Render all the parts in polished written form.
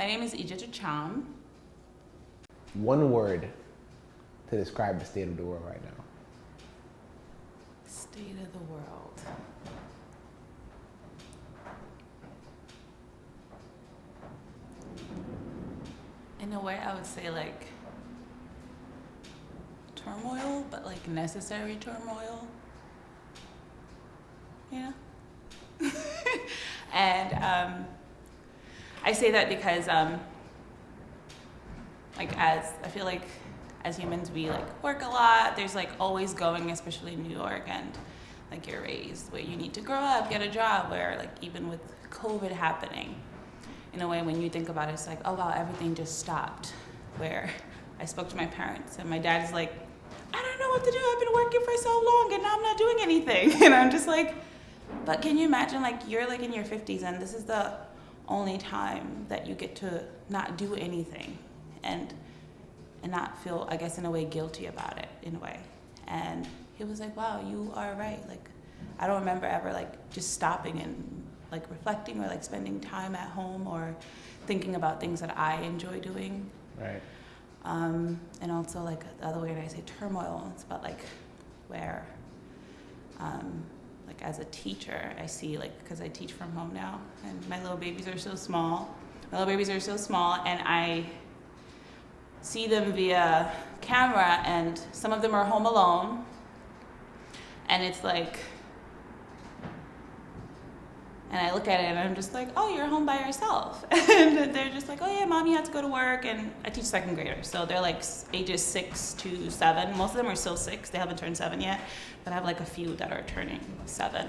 My name is Idiatou Thiam. One word to describe the state of the world right now. State of the world. In a way, I would say like turmoil, but like necessary turmoil. Yeah. And I say that because like I feel like as humans we like work a lot. There's like always going, especially in New York, and like you're raised where you need to grow up, get a job. Where like even with COVID happening, in a way when you think about it, it's like, oh wow, everything just stopped. Where I spoke to my parents and my dad's like, I don't know what to do. I've been working for so long and now I'm not doing anything. And I'm just like, but can you imagine like you're like in your 50s and this is the only time that you get to not do anything and not feel, I guess, in a way guilty about it, in a way. And he was like, wow, you are right. Like, I don't remember ever like just stopping and like reflecting or like spending time at home or thinking about things that I enjoy doing. Right. And also like the other way when I say turmoil, it's about like where, like as a teacher, I see like, because I teach from home now and my little babies are so small. And I see them via camera and some of them are home alone. And it's like, and I look at it and I'm just like, oh, you're home by yourself. And they're just like, oh yeah, Mom, you have to go to work. And I teach second graders. So they're like ages 6 to 7. Most of them are still 6. They haven't turned 7 yet. But I have like a few that are turning 7.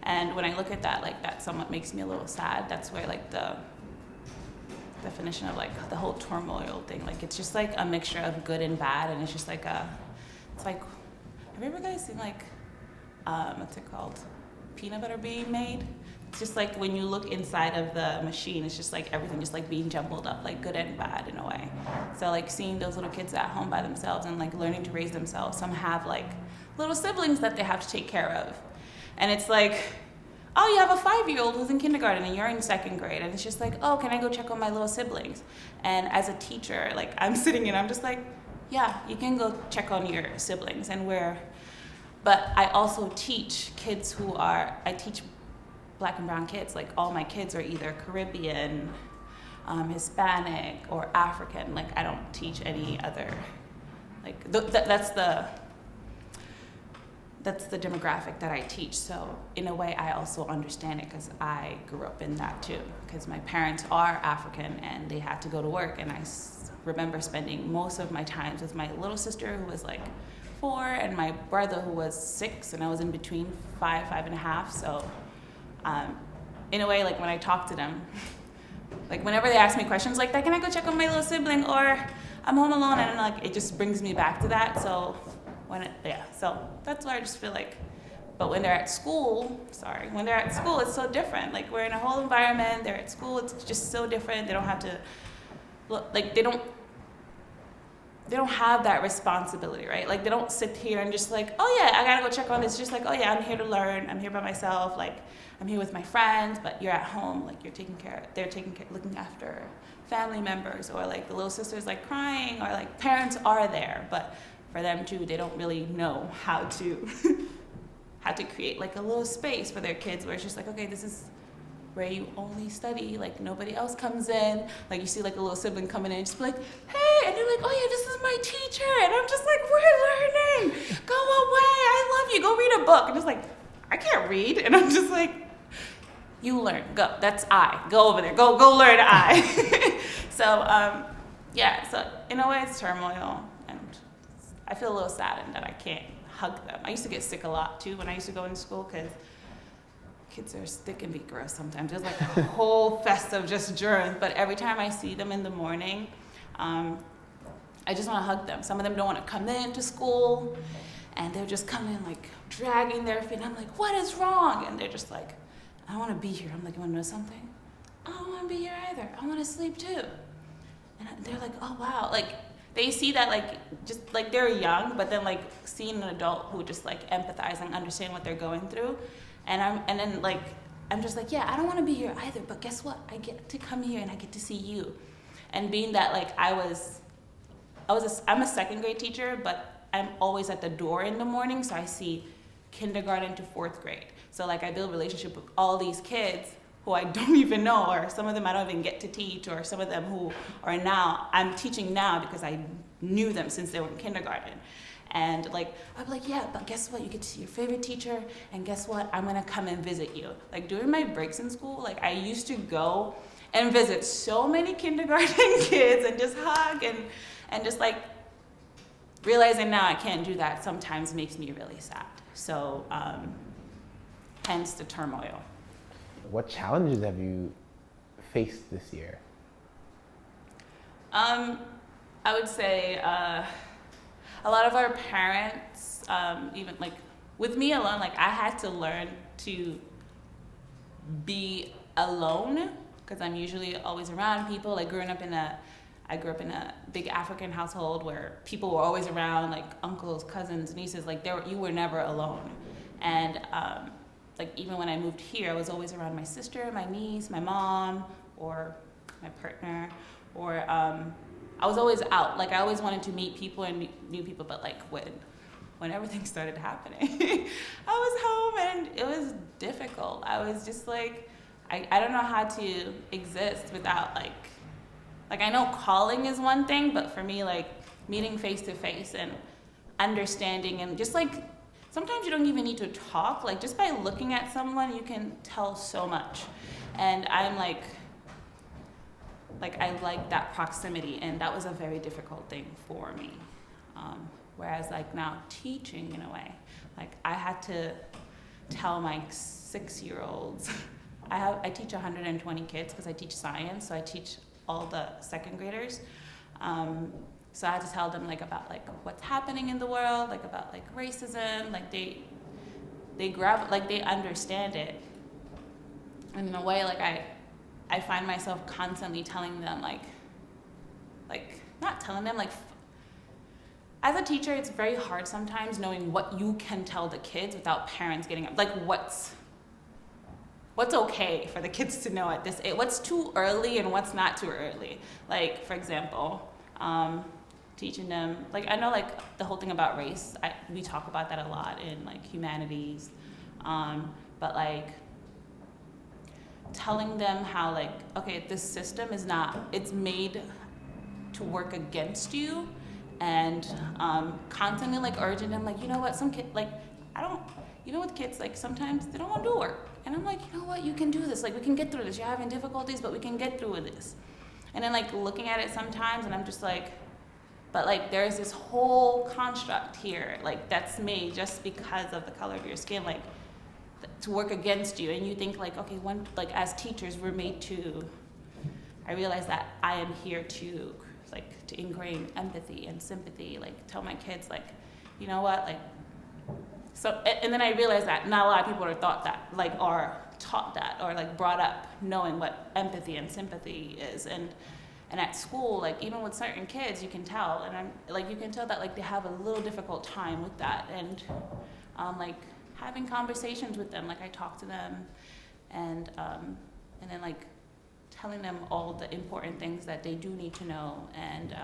And when I look at that, like that somewhat makes me a little sad. That's where like the definition of like the whole turmoil thing, like it's just like a mixture of good and bad. And it's just like it's like, have you ever guys seen like, what's it called? Peanut butter being made? It's just like when you look inside of the machine, it's just like everything just like being jumbled up, like good and bad in a way. So like seeing those little kids at home by themselves and like learning to raise themselves. Some have like little siblings that they have to take care of. And it's like, oh, you have a 5-year-old who's in kindergarten and you're in second grade. And it's just like, oh, can I go check on my little siblings? And as a teacher, like I'm sitting and I'm just like, yeah, you can go check on your siblings but I also teach kids I teach Black and brown kids. Like all my kids are either Caribbean, Hispanic, or African. Like I don't teach any other, like that's the demographic that I teach. So in a way, I also understand it because I grew up in that too. Because my parents are African and they had to go to work. And I remember spending most of my times with my little sister who was like 4 and my brother who was 6, and I was in between 5.5. So in a way, like when I talk to them, like whenever they ask me questions like that, can I go check on my little sibling, or I'm home alone, and like it just brings me back to that. So so that's why I just feel like, but when they're at school, it's so different. Like we're in a whole environment, they're at school, it's just so different. They don't have to look, like they don't have that responsibility, right? Like they don't sit here and just like, oh yeah, I gotta go check on this. Just like, oh yeah, I'm here to learn. I'm here by myself. Like I'm here with my friends, but you're at home. Like they're looking after family members, or like the little sister's like crying, or like parents are there, but for them too, they don't really know how to create like a little space for their kids where it's just like, okay, this is where you only study, like nobody else comes in. Like you see like a little sibling coming in and just be like, hey, and they're like, oh yeah, this is my teacher. And I'm just like, we're learning. Go away, I love you, go read a book. And it's like, I can't read. And I'm just like, you learn, go, that's I. Go over there, go learn I. So so in a way it's turmoil, and I feel a little saddened that I can't hug them. I used to get sick a lot too when I used to go into school, because kids they can be gross sometimes. There's like a whole fest of just germs, but every time I see them in the morning, I just want to hug them. Some of them don't want to come into school, and they're just coming like dragging their feet. And I'm like, what is wrong? And they're just like, I want to be here. I'm like, you want to know something? I don't want to be here either. I want to sleep too. And they're like, oh wow. Like they see that like just like they're young, but then like seeing an adult who just like empathize and understand what they're going through. And then like I'm just like, yeah, I don't want to be here either, but guess what? I get to come here and I get to see you. And being that like I'm a second grade teacher, but I'm always at the door in the morning, so I see kindergarten to 4th grade. So like I build a relationship with all these kids who I don't even know, or some of them I don't even get to teach, or some of them who are now, I'm teaching now because I knew them since they were in kindergarten. And like, I'd be like, yeah, but guess what? You get to see your favorite teacher, and guess what? I'm gonna come and visit you. Like during my breaks in school, like I used to go and visit so many kindergarten kids and just hug and just like realizing now I can't do that sometimes makes me really sad. So hence the turmoil. What challenges have you faced this year? I would say a lot of our parents, even like with me alone, like I had to learn to be alone because I'm usually always around people. Like I grew up in a big African household where people were always around, like uncles, cousins, nieces. Like you were never alone. And like even when I moved here, I was always around my sister, my niece, my mom, or my partner, or I was always out. Like I always wanted to meet people and meet new people, but like when everything started happening, I was home and it was difficult. I was just like, I don't know how to exist without like I know calling is one thing, but for me, like meeting face to face and understanding and just like, sometimes you don't even need to talk. Like just by looking at someone, you can tell so much. And I'm like I like that proximity, and that was a very difficult thing for me. Whereas like now teaching in a way, like I had to tell my 6-year-olds, I teach 120 kids because I teach science, so I teach all the second graders. So I had to tell them like about like what's happening in the world, like about like racism, like they grab, like they understand it. And in a way, like I find myself constantly telling them like not telling them, like as a teacher, it's very hard sometimes knowing what you can tell the kids without parents getting up. Like what's okay for the kids to know at this age, what's too early and what's not too early. Like for example, teaching them, like I know like the whole thing about race, we talk about that a lot in like humanities, but like telling them how like, okay, this system is not, it's made to work against you, and constantly like urging them like, you know what, some kid, like even with kids, like sometimes they don't want to do work, and I'm like, you know what, you can do this, like we can get through this, you're having difficulties, but we can get through this. And then like looking at it sometimes, and I'm just like, but like there's this whole construct here, like that's made just because of the color of your skin, like to work against you. And you think like, okay, like as teachers, we're made to, I realize that I am here to like to ingrain empathy and sympathy, like tell my kids like, you know what, like, so, and then I realized that not a lot of people are taught that, like are taught that, or like brought up knowing what empathy and sympathy is. And at school, like even with certain kids, you can tell, and I'm like, you can tell that like they have a little difficult time with that. And like having conversations with them, like I talk to them, and then like telling them all the important things that they do need to know, and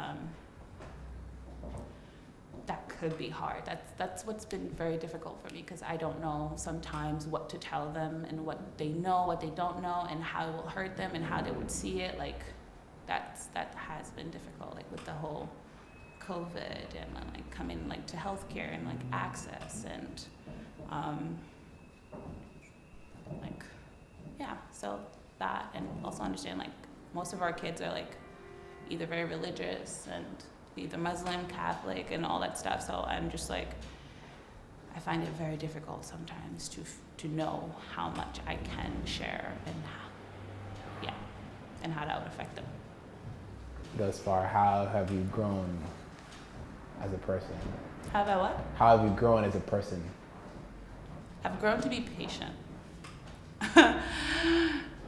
that could be hard. That's what's been very difficult for me, because I don't know sometimes what to tell them, and what they know, what they don't know, and how it will hurt them, and how they would see it. Like that has been difficult, like with the whole COVID, and then like coming like to healthcare and like access, and like yeah, so that, and also understand like most of our kids are like either very religious and either Muslim, Catholic, and all that stuff. So I'm just like, I find it very difficult sometimes to know how much I can share, and and how that would affect them. Thus far, how have you grown as a person? How about what? How have you grown as a person? I've grown to be patient.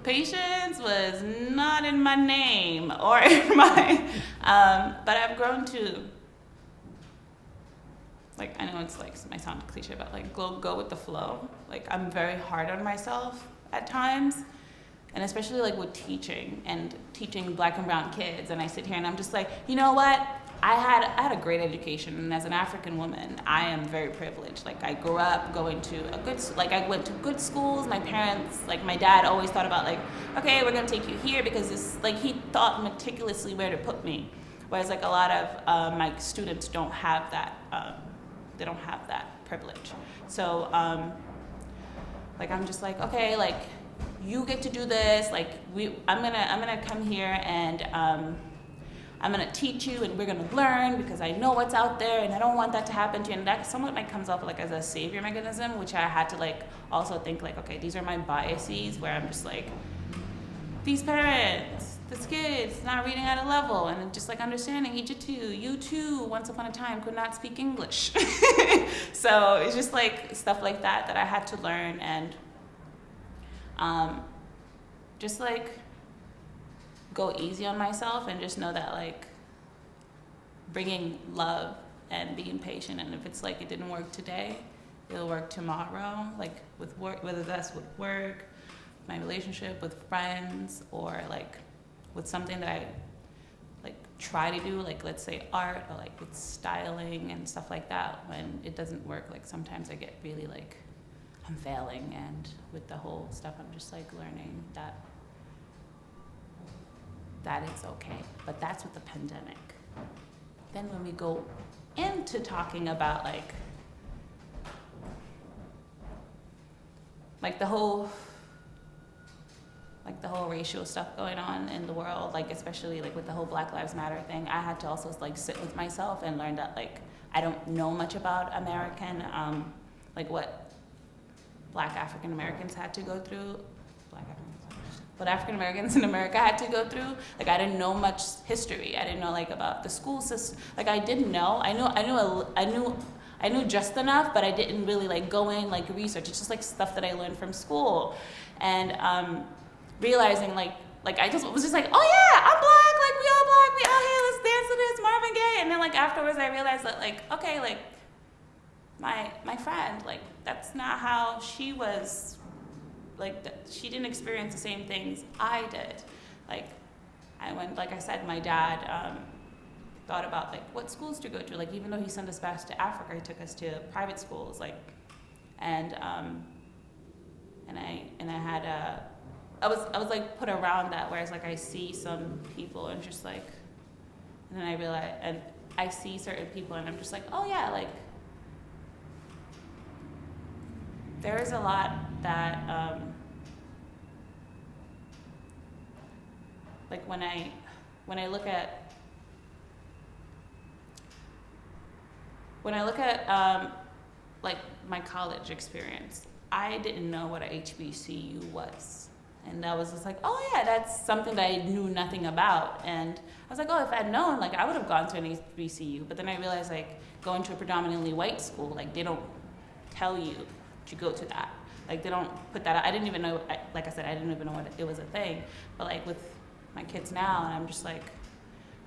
Patience was not in my name or in my, but I've grown to, like, I know it's like, might sound cliche, but like go with the flow. Like I'm very hard on myself. at times. And especially like with teaching Black and brown kids. And I sit here and I'm just like, you know what? I had a great education, and as an African woman, I am very privileged. Like I grew up going to I went to good schools. My parents, like my dad always thought about like, okay, we're gonna take you here because this, like he thought meticulously where to put me. Whereas like a lot of my students don't have that, they don't have that privilege. So like I'm just like, okay, like you get to do this. Like I'm gonna come here and I'm gonna teach you and we're gonna learn because I know what's out there and I don't want that to happen to you. And that somewhat like comes off like as a savior mechanism, which I had to like also think like, okay, these are my biases where I'm just like, these parents, this kid's not reading at a level, and just like understanding Idiatou, you too, once upon a time could not speak English. So it's just like stuff like that I had to learn, and just like go easy on myself and just know that like bringing love and being patient, and if it's like it didn't work today, it'll work tomorrow, like with work, whether that's with work, my relationship with friends, or like with something that I like try to do, like let's say art, or like with styling and stuff like that. When it doesn't work, like sometimes I get really like I'm failing, and with the whole stuff I'm just like learning that it's okay. But that's with the pandemic. Then when we go into talking about like the whole racial stuff going on in the world, like especially like with the whole Black Lives Matter thing, I had to also like sit with myself and learn that like I don't know much about American, like what Black African Americans had to go through, what African Americans in America had to go through. Like I didn't know much history. I didn't know like about the school system. Like I didn't know. I knew just enough, but I didn't really like go in like research. It's just like stuff that I learned from school, and realizing like I just was just like, oh yeah, I'm Black. Like we all Black. We all here. Let's dance to this Marvin Gaye. And then like afterwards, I realized that like okay, like my friend, like that's not how she was. Like she didn't experience the same things I did. Like like I said, my dad thought about like what schools to go to. Like even though he sent us back to Africa, he took us to private schools. Like, and I was like put around that. Whereas like I see some people and just like, and then I realize, and I see certain people and I'm just like, oh yeah, like there is a lot that like when I look at like my college experience, I didn't know what a HBCU was, and that was just like, oh yeah, that's something that I knew nothing about. And I was like, oh, if I'd known, like I would have gone to an HBCU. But then I realized like going to a predominantly white school, like they don't tell you to go to that. Like they don't put that out. I didn't even know, like I said, I didn't even know what it was a thing. But like with my kids now, and I'm just like,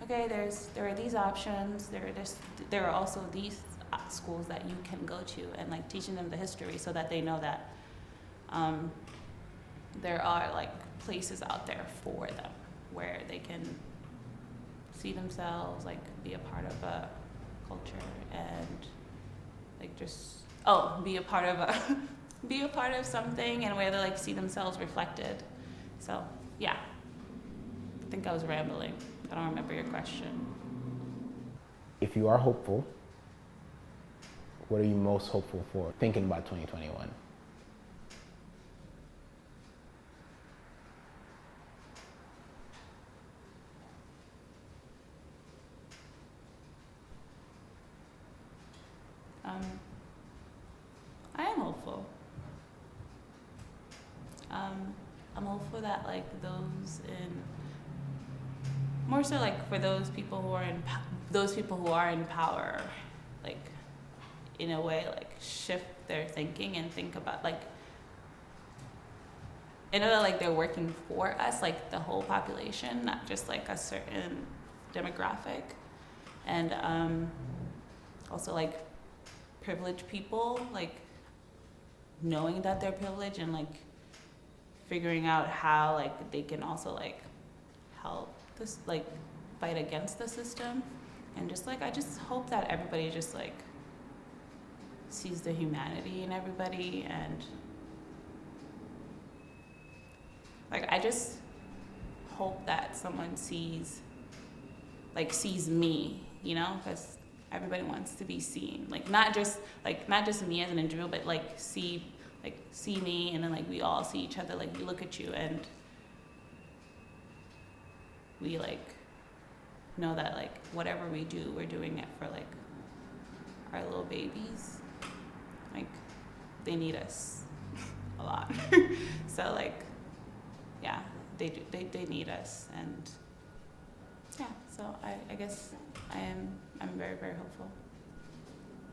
okay, there are these options. There are also these schools that you can go to, and like teaching them the history so that they know that there are like places out there for them where they can see themselves, like be a part of a culture, and like just be a part of something, and where they like see themselves reflected. So yeah, I think I was rambling. I don't remember your question. If you are hopeful, what are you most hopeful for thinking about 2021? I am hopeful. I'm hopeful that like those in, more so like for those people who are in power, like in a way like shift their thinking and think about like, I know that like they're working for us, like the whole population, not just like a certain demographic, and also like privileged people, like knowing that they're privileged and like figuring out how like they can also like help this like fight against the system, and just like I just hope that everybody just like sees the humanity in everybody, and like I just hope that someone sees me, you know, because everybody wants to be seen, like not just me as an individual, but like see me, and then like we all see each other, like we look at you and we like know that like whatever we do, we're doing it for like our little babies, like they need us a lot. So like yeah, they need us, and yeah, so I guess I'm very, very hopeful.